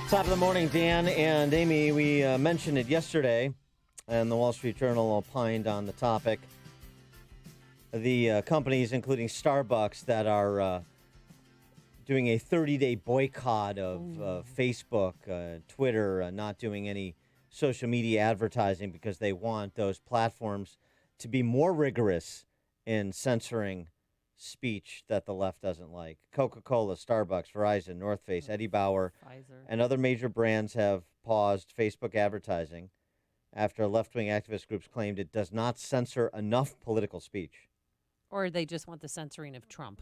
Top of the morning, Dan and Amy. We mentioned it yesterday, and the Wall Street Journal opined on the topic. The companies, including Starbucks, that are doing a 30-day boycott of Facebook, Twitter, not doing any social media advertising because they want those platforms to be more rigorous in censoring speech that the left doesn't like. Coca-Cola, Starbucks, Verizon, North Face, Eddie Bauer, Pfizer, and other major brands have paused Facebook advertising after left-wing activist groups claimed it does not censor enough political speech. or they just want the censoring of Trump.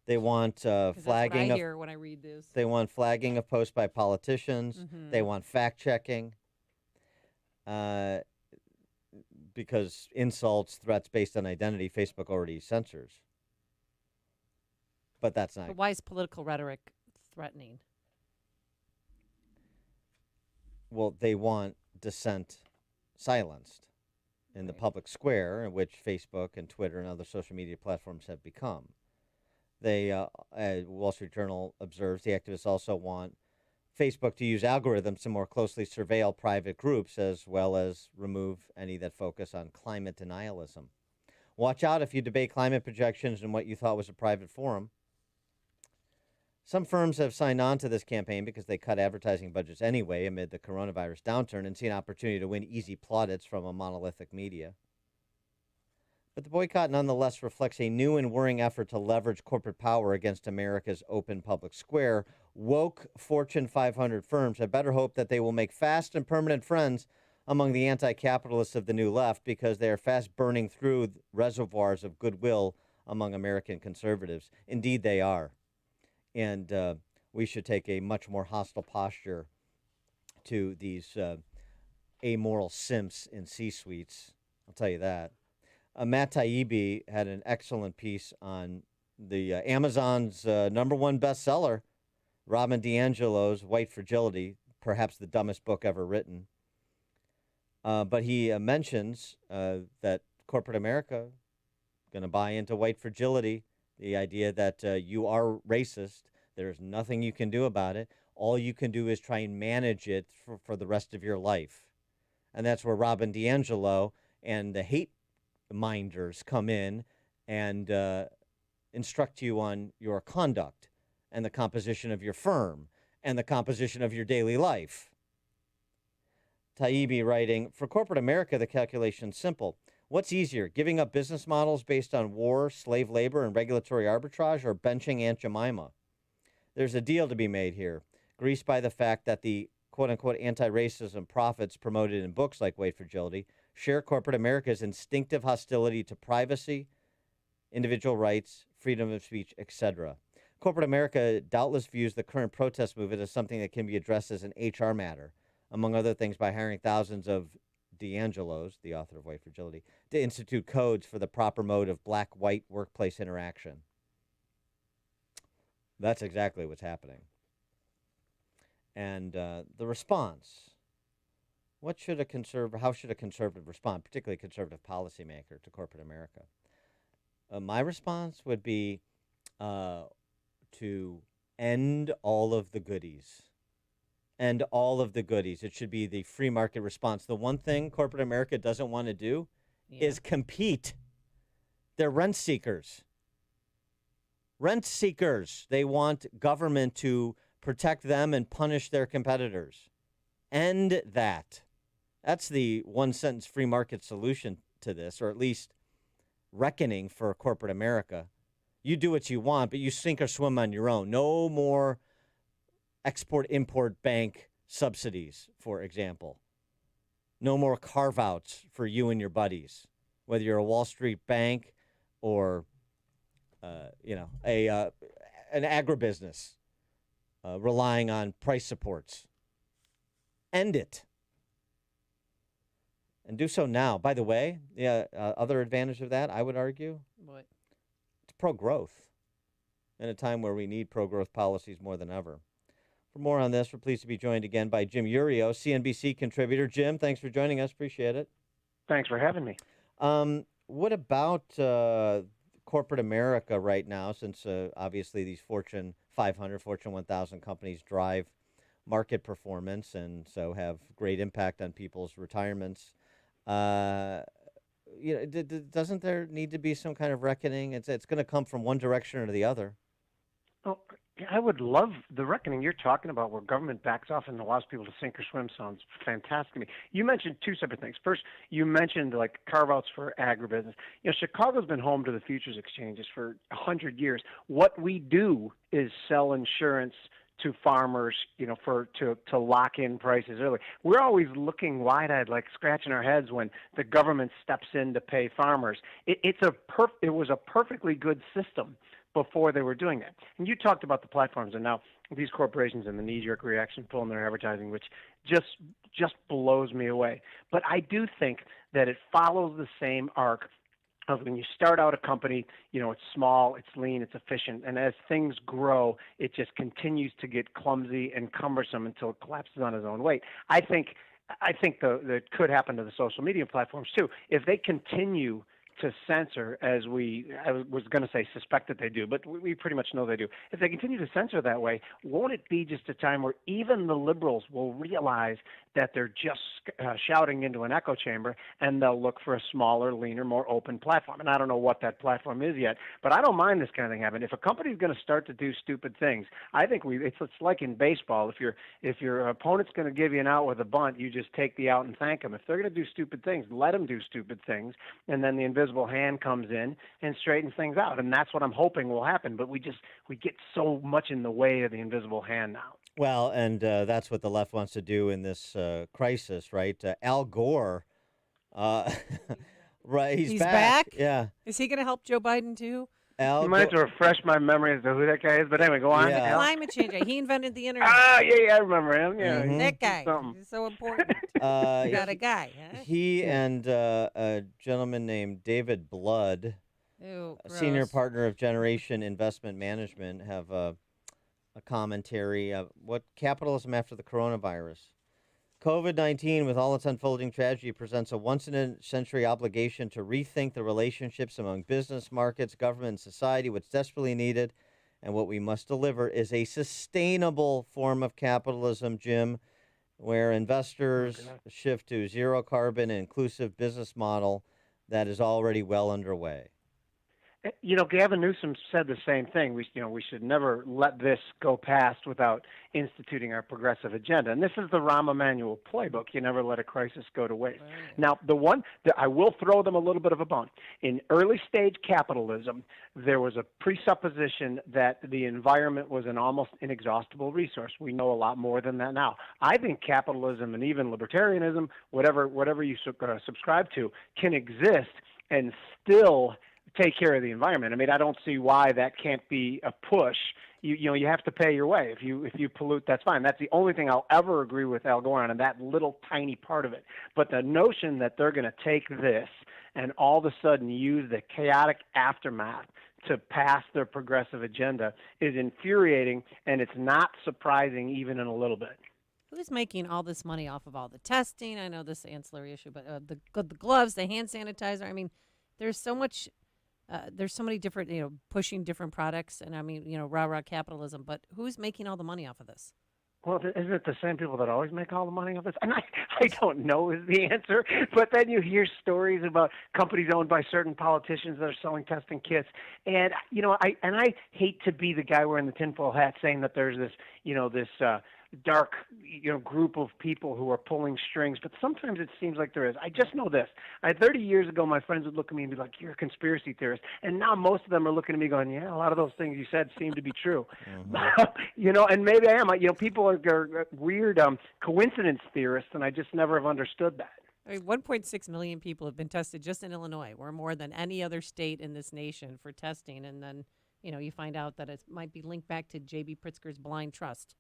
They want 'Cause that's what I flagging of hear when I read this. they want flagging of posts by politicians. They want fact checking. Because insults, threats based on identity, Facebook already censors. But that's not. But why is political rhetoric threatening? Well, they want dissent silenced in the public square, in which Facebook and Twitter and other social media platforms have become. They, Wall Street Journal observes, the activists also want Facebook to use algorithms to more closely surveil private groups, as well as remove any that focus on climate denialism. Watch out if you debate climate projections in what you thought was a private forum. Some firms have signed on to this campaign because they cut advertising budgets anyway amid the coronavirus downturn and see an opportunity to win easy plaudits from a monolithic media. But the boycott nonetheless reflects a new and worrying effort to leverage corporate power against America's open public square. Woke Fortune 500 firms had better hope that they will make fast and permanent friends among the anti-capitalists of the new left because they are fast burning through reservoirs of goodwill among American conservatives. Indeed, they are. And we should take a much more hostile posture to these amoral simps in C-suites. I'll tell you that. Matt Taibbi had an excellent piece on the Amazon's number one bestseller, Robin DiAngelo's White Fragility, perhaps the dumbest book ever written. But he mentions that corporate America going to buy into white fragility, the idea that you are racist. There's nothing you can do about it. All you can do is try and manage it for the rest of your life. And that's where Robin DiAngelo and the hate minders come in and instruct you on your conduct and the composition of your firm and the composition of your daily life. Taibbi writing, for corporate America, the calculation's simple. What's easier, giving up business models based on war, slave labor, and regulatory arbitrage, or benching Aunt Jemima? There's a deal to be made here, greased by the fact that the quote-unquote anti-racism prophets promoted in books like White Fragility share corporate America's instinctive hostility to privacy, individual rights, freedom of speech, etc. Corporate America doubtless views the current protest movement as something that can be addressed as an HR matter, among other things by hiring thousands of DiAngelos, the author of White Fragility, to institute codes for the proper mode of black-white workplace interaction. That's exactly what's happening. And the response, how should a conservative respond, particularly a conservative policymaker, to corporate America? My response would be to end all of the goodies. End all of the goodies. It should be the free market response. The one thing corporate America doesn't want to do is compete. They're rent seekers. Rent seekers. They want government to protect them and punish their competitors. End that. That's the one-sentence free market solution to this, or at least reckoning for corporate America. You do what you want, but you sink or swim on your own. No more export-import bank subsidies, for example. No more carve-outs for you and your buddies, whether you're a Wall Street bank or, an agribusiness relying on price supports. End it. And do so now. By the way, other advantage of that, I would argue, What? it's pro-growth in a time where we need pro-growth policies more than ever. For more on this, we're pleased to be joined again by Jim Iuorio, CNBC contributor. Jim, thanks for joining us. Appreciate it. Thanks for having me. What about corporate America right now, since obviously these Fortune 500, Fortune 1000 companies drive market performance, and so have great impact on people's retirements. Uh, doesn't there need to be some kind of reckoning? It's going to come from one direction or the other. Oh, yeah, I would love the reckoning you're talking about where government backs off and allows people to sink or swim. Sounds fantastic to me. You mentioned two separate things. First, you mentioned like carve outs for agribusiness. Chicago's been home to the futures exchanges for 100 years. What we do is sell insurance to farmers, to lock in prices early. We're always looking wide-eyed, like scratching our heads when the government steps in to pay farmers. It was a perfectly good system before they were doing that. And you talked about the platforms, and now these corporations and the knee-jerk reaction pulling their advertising, which just blows me away. But I do think that it follows the same arc of when you start out a company, it's small, it's lean, it's efficient, and as things grow, it just continues to get clumsy and cumbersome until it collapses on its own weight. I think that could happen to the social media platforms too. If they continue to censor, I was going to say suspect that they do, but we pretty much know they do. If they continue to censor that way, won't it be just a time where even the liberals will realize that they're just shouting into an echo chamber, and they'll look for a smaller, leaner, more open platform? And I don't know what that platform is yet, but I don't mind this kind of thing happening. If a company's going to start to do stupid things, I think it's like in baseball. If your opponent's going to give you an out with a bunt, you just take the out and thank them. If they're going to do stupid things, let them do stupid things, and then the invisible hand comes in and straightens things out. And that's what I'm hoping will happen. But we get so much in the way of the invisible hand now. Well, and that's what the left wants to do in this crisis, right? Al Gore, uh, right? He's back? Yeah. Is he going to help Joe Biden too? You might have to refresh my memory as to who that guy is. But anyway, go on. Yeah. Climate change. He invented the internet. Yeah, I remember him. Yeah, Mhm. That guy. something. He's so important. You got a guy, huh? He and a gentleman named David Blood, Ew, a senior gross. partner of Generation Investment Management, have a commentary of what capitalism after the coronavirus. COVID-19, with all its unfolding tragedy, presents a once-in-a-century obligation to rethink the relationships among business, markets, government, and society. What's desperately needed and what we must deliver is a sustainable form of capitalism, Jim, where investors shift to zero carbon and inclusive business model that is already well underway. Gavin Newsom said the same thing. We should never let this go past without instituting our progressive agenda. And this is the Rahm Emanuel playbook. You never let a crisis go to waste. Right. Now, the one that I will throw them a little bit of a bone. In early stage capitalism, there was a presupposition that the environment was an almost inexhaustible resource. We know a lot more than that now. I think capitalism and even libertarianism, whatever you subscribe to, can exist and still take care of the environment. I mean, I don't see why that can't be a push. You have to pay your way. If you pollute, that's fine. That's the only thing I'll ever agree with Al Gore on, and that little tiny part of it. But the notion that they're going to take this and all of a sudden use the chaotic aftermath to pass their progressive agenda is infuriating, and it's not surprising even in a little bit. Who's making all this money off of all the testing? I know this ancillary issue, but the gloves, the hand sanitizer. I mean, there's so much. There's so many different, pushing different products, and I mean, rah-rah capitalism, but who's making all the money off of this? Well, isn't it the same people that always make all the money off this? And I don't know is the answer, but then you hear stories about companies owned by certain politicians that are selling testing kits, and I hate to be the guy wearing the tinfoil hat saying that there's this, dark, group of people who are pulling strings, but sometimes it seems like there is. I just know this. 30 years ago, my friends would look at me and be like, "You're a conspiracy theorist," and now most of them are looking at me going, "Yeah, a lot of those things you said seem to be true." Mm-hmm. And maybe I am. People are weird coincidence theorists, and I just never have understood that. I mean, 1.6 million people have been tested just in Illinois. We're more than any other state in this nation for testing, and then, you find out that it might be linked back to J.B. Pritzker's blind trust.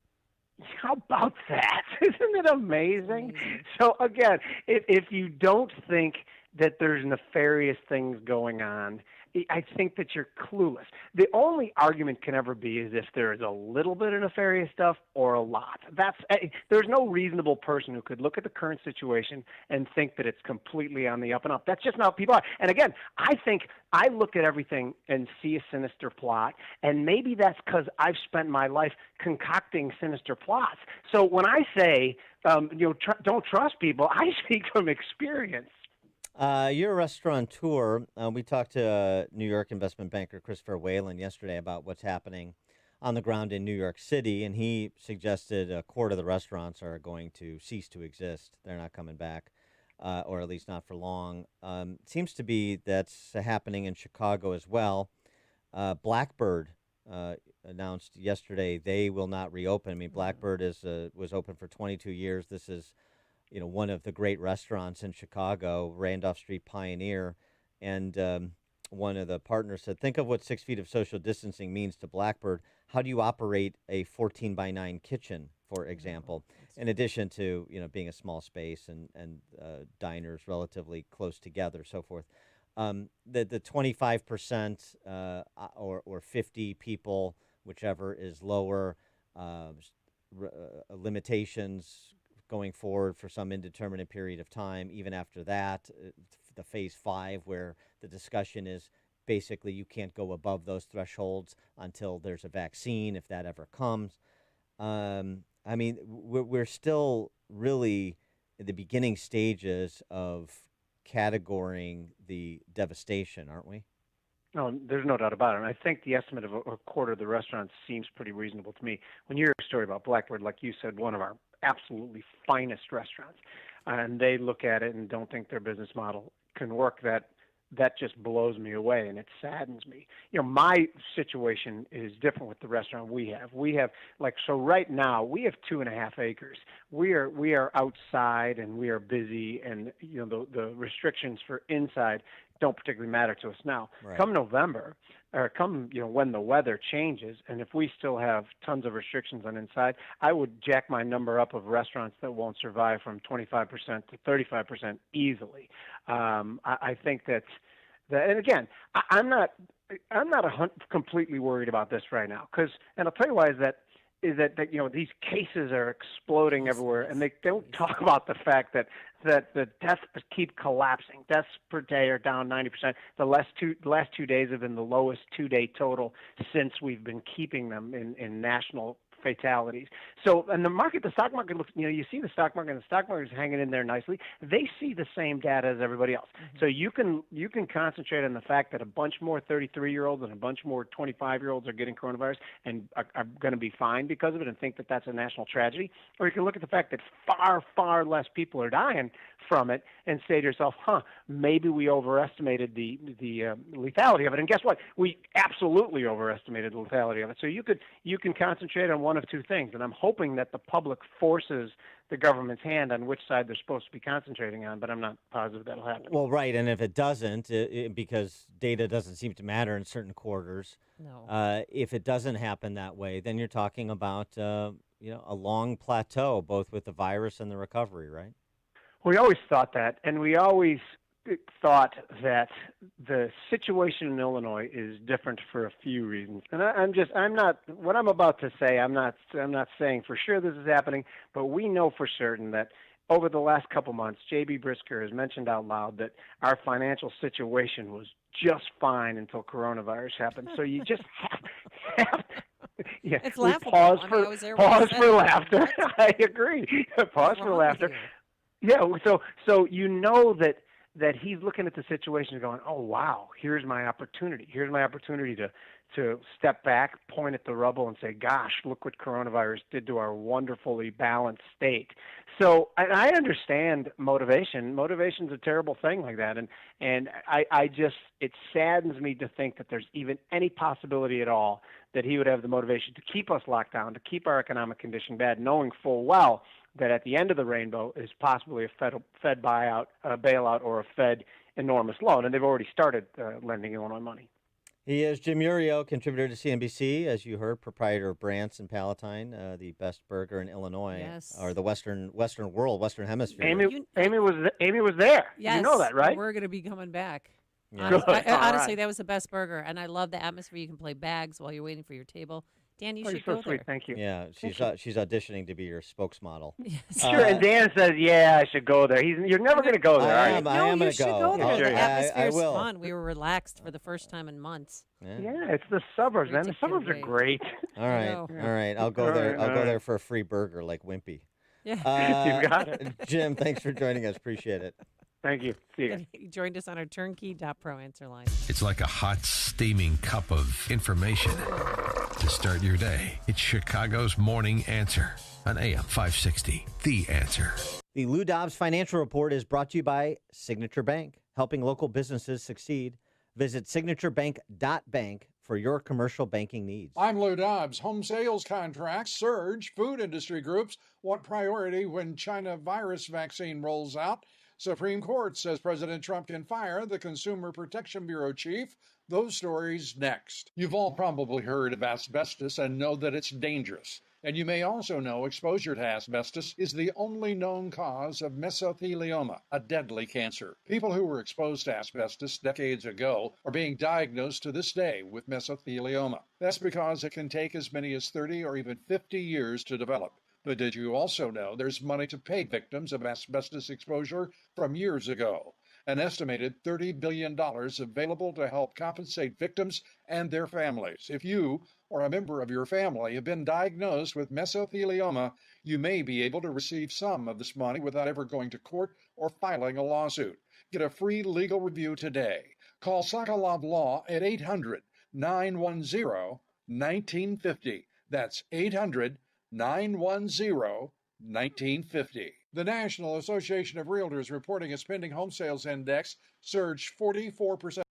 How about that? Isn't it amazing? So again, if you don't think that there's nefarious things going on, I think that you're clueless. The only argument can ever be is if there is a little bit of nefarious stuff or a lot. There's no reasonable person who could look at the current situation and think that it's completely on the up and up. That's just not how people are. And again, I think I look at everything and see a sinister plot, and maybe that's because I've spent my life concocting sinister plots. So when I say, don't trust people, I speak from experience. You're a restaurateur. We talked to New York investment banker Christopher Whalen yesterday about what's happening on the ground in New York City, and he suggested a quarter of the restaurants are going to cease to exist. They're not coming back, or at least not for long. Seems to be that's happening in Chicago as well. Blackbird announced yesterday they will not reopen. I mean, Blackbird was open for 22 years. This is one of the great restaurants in Chicago, Randolph Street Pioneer. And one of the partners said, think of what 6 feet of social distancing means to Blackbird. How do you operate a 14 by 9 kitchen, for example, in addition to, being a small space and diners relatively close together, so forth. The 25% or 50 people, whichever is lower, limitations going forward for some indeterminate period of time. Even after that, the phase 5, where the discussion is basically you can't go above those thresholds until there's a vaccine, if that ever comes. I mean, we're still really in the beginning stages of categorizing the devastation, aren't we? No, there's no doubt about it. And I think the estimate of a quarter of the restaurants seems pretty reasonable to me. When you hear a story about Blackbird, like you said, one of our absolutely finest restaurants, and they look at it and don't think their business model can work, that just blows me away, and it saddens me. My situation is different with the restaurant we have. We have right now we have 2.5 acres. We are outside and we are busy, and the restrictions for inside don't particularly matter to us now. Right. Come November, or come when the weather changes, and if we still have tons of restrictions on inside, I would jack my number up of restaurants that won't survive from 25% to 35% easily. I think that, and again, I'm not completely worried about this right now, and I'll tell you why is that these cases are exploding everywhere, and they don't talk about the fact that the deaths keep collapsing. Deaths per day are down 90%. The last 2 days have been the lowest 2-day total since we've been keeping them in national fatalities. So, and the stock market looks, you see the stock market, and the stock market is hanging in there nicely. They see the same data as everybody else. Mm-hmm. So you can concentrate on the fact that a bunch more 33-year-olds and a bunch more 25-year-olds are getting coronavirus and are going to be fine because of it, and think that that's a national tragedy. Or you can look at the fact that far, far less people are dying from it and say to yourself, maybe we overestimated the lethality of it. And guess what? We absolutely overestimated the lethality of it. So you can concentrate on one of two things, and I'm hoping that the public forces the government's hand on which side they're supposed to be concentrating on, but I'm not positive that'll happen. Well, right, and if it doesn't, because data doesn't seem to matter in certain quarters, if it doesn't happen that way, then you're talking about a long plateau, both with the virus and the recovery, right? We always thought that, and we always thought that the situation in Illinois is different for a few reasons. And I'm not what I'm about to say, I'm not saying for sure this is happening, but we know for certain that over the last couple months, J.B. Brisker has mentioned out loud that our financial situation was just fine until coronavirus happened. So you just have yeah, it's laughable. Pause for laughter. I agree. Pause for laughter. Yeah, so you know that he's looking at the situation and going, oh, wow, here's my opportunity. Here's my opportunity to step back, point at the rubble, and say, gosh, look what coronavirus did to our wonderfully balanced state. So I understand motivation. Motivation's a terrible thing like that. And I just, it saddens me to think that there's even any possibility at all that he would have the motivation to keep us locked down, to keep our economic condition bad, knowing full well that at the end of the rainbow is possibly a Fed buyout, a bailout, or a Fed enormous loan. And they've already started lending Illinois money. He is Jim Iuorio, contributor to CNBC, as you heard, proprietor of Brant's in Palatine, the best burger in Illinois, or the Western world, Western Hemisphere. Amy was there. Yes, you know that, right? We're going to be coming back. Yeah. Good. All Honestly, right. that was the best burger, and I love the atmosphere. You can play bags while you're waiting for your table. Dan, you Oh, you're should so go sweet. there. Thank you. Yeah, Thank you. she's auditioning to be your spokesmodel. Yes. Sure. And Dan says, "Yeah, I should go there." You're never going to go there, are you? I No, am you gonna should go. go there. Sure, The yeah. atmosphere I is will. fun. We were relaxed for the first time in months. Yeah. Yeah, it's the suburbs, Great man. to The get suburbs are away. great. All I right, know. all right. I'll go All there. right, I'll all go there right. for a free burger, like Wimpy. Yeah. You got it. Jim, thanks for joining us. Appreciate it. Thank you. See you. And he joined us on our turnkey.pro answer line. It's like a hot, steaming cup of information to start your day. It's Chicago's Morning Answer on AM 560. The Answer. The Lou Dobbs Financial Report is brought to you by Signature Bank, helping local businesses succeed. Visit signaturebank.bank for your commercial banking needs. I'm Lou Dobbs. Home sales contracts surge. Food industry groups want priority when China virus vaccine rolls out. Supreme Court says President Trump can fire the Consumer Protection Bureau chief. Those stories next. You've all probably heard of asbestos and know that it's dangerous. And you may also know exposure to asbestos is the only known cause of mesothelioma, a deadly cancer. People who were exposed to asbestos decades ago are being diagnosed to this day with mesothelioma. That's because it can take as many as 30 or even 50 years to develop. But did you also know there's money to pay victims of asbestos exposure from years ago? An estimated $30 billion available to help compensate victims and their families. If you or a member of your family have been diagnosed with mesothelioma, you may be able to receive some of this money without ever going to court or filing a lawsuit. Get a free legal review today. Call Sokolov Law at 800-910-1950. That's 800-910-1950. The National Association of Realtors reporting its pending home sales index surged 44%.